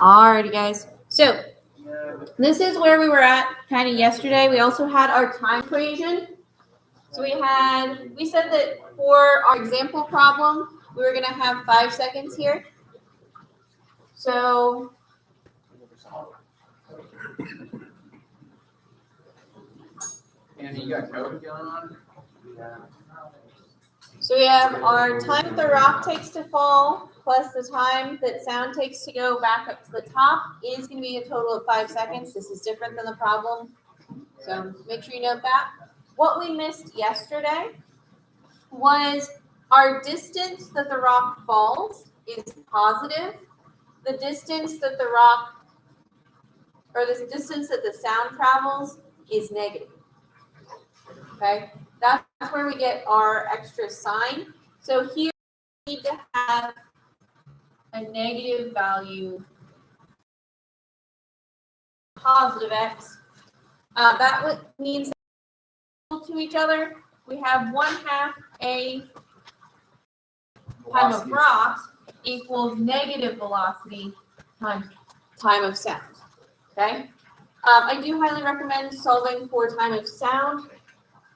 Alrighty, guys. So this is where we were at kind of yesterday. We also had our time equation. So we said that for our example problem, we were going to have 5 seconds here. So And you got code going on? Yeah. So we have our time that the rock takes to fall plus the time that sound takes to go back up to the top is going to be a total of 5 seconds. This is different than the problem. So make sure you note that. What we missed yesterday was our distance that the rock falls is positive. The distance that the rock, or the distance that the sound travels is negative. Okay? That's where we get our extra sign. So here we need to have a negative value, positive x. That means to each other, we have 1/2 a time of rock equals negative velocity times time of sound. Okay? I do highly recommend solving for time of sound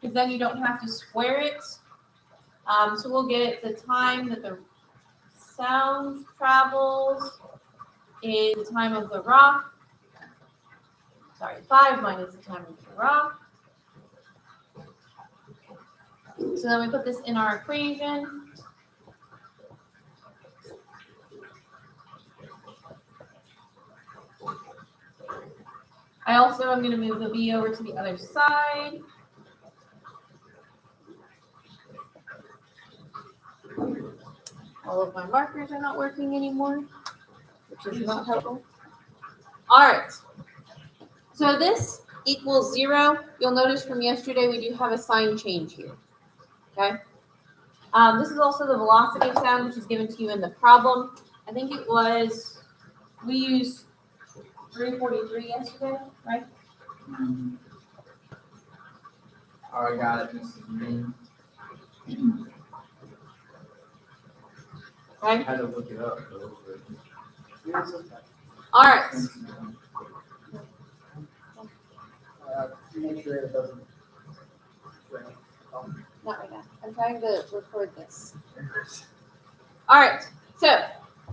because then you don't have to square it. So we'll get the time that the sound travels is the time of the rock. Sorry, 5 minus the time of the rock. So then we put this in our equation. I also am going to move the v over to the other side. All of my markers are not working anymore, which is not helpful. All right. So this equals 0. You'll notice from yesterday we do have a sign change here. Okay. This is also the velocity of sound, which is given to you in the problem. I think it was, we used 343 yesterday, right? Oh, I got it. This is me. I Okay. had to look it up. All right. Make sure it doesn't. Not right now. I'm trying to record this. All right. So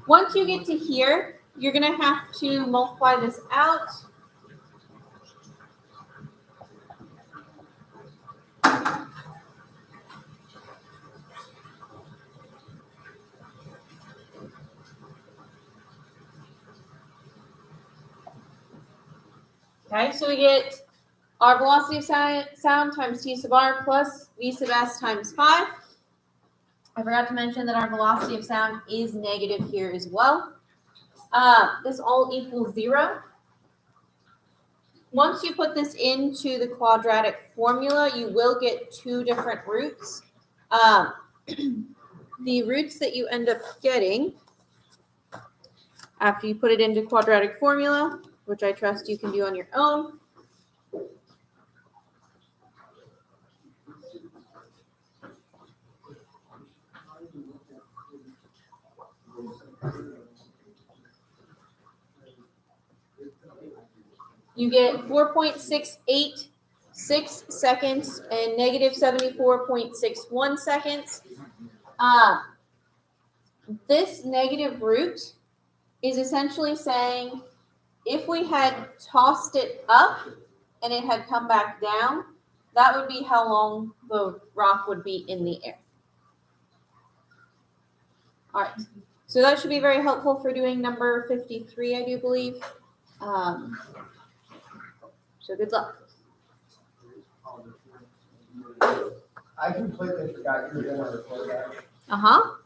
once you get to here, you're going to have to multiply this out. Okay, so we get our velocity of sound times t sub r plus v sub s times 5. I forgot to mention that our velocity of sound is negative here as well. This all equals 0. Once you put this into the quadratic formula, you will get 2 different roots. The roots that you end up getting after you put it into quadratic formula, which I trust you can do on your own, you get 4.686 seconds and negative 74.61 seconds. This negative root is essentially saying if we had tossed it up and it had come back down, that would be how long the rock would be in the air. All right. So that should be very helpful for doing number 53, I do believe. So good luck. I completely forgot you were going to record that. Uh-huh.